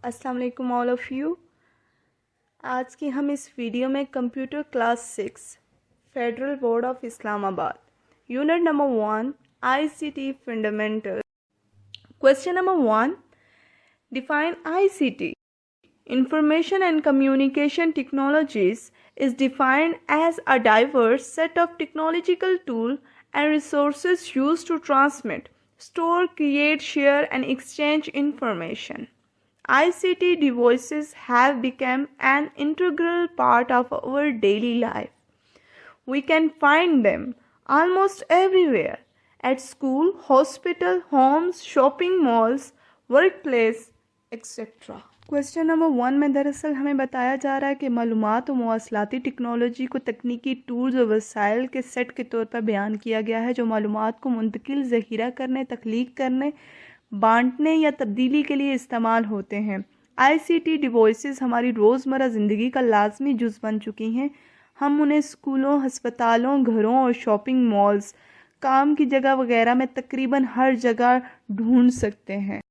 अस्सलाम वालेकुम all of you. आज की हम इस वीडियो में computer class 6 federal board of Islamabad unit number 1 ICT fundamental. Question number 1, define ICT। Information and communication technologies is defined as a diverse set of technological tools and resources used to transmit, store, create, share, and exchange information. ICT devices have become an integral part of our daily life. We can find them almost everywhere at school, hospital, homes, shopping malls, workplace, etc. Question number 1 में दरअसल हमें बताया जा रहा है कि मालूमात और मवासलाती टेक्नोलॉजी को तकनीकी टूल्स और वसाइल के सेट के तौर पर बयान किया गया है जो मालूमात को मुंतकिल, ज़ख़ीरा करने, तख्लीक करने, बांटने या तब्दीली के लिए इस्तेमाल होते हैं। ICT डिवाइसेस हमारी रोज़मर्रा ज़िंदगी का लाजमी जुज़ बन चुकी हैं। हम उन्हें स्कूलों, हस्पतालों, घरों और शॉपिंग मॉल्स, काम की जगह वगैरह में तकरीबन हर जगह ढूंढ सकते हैं।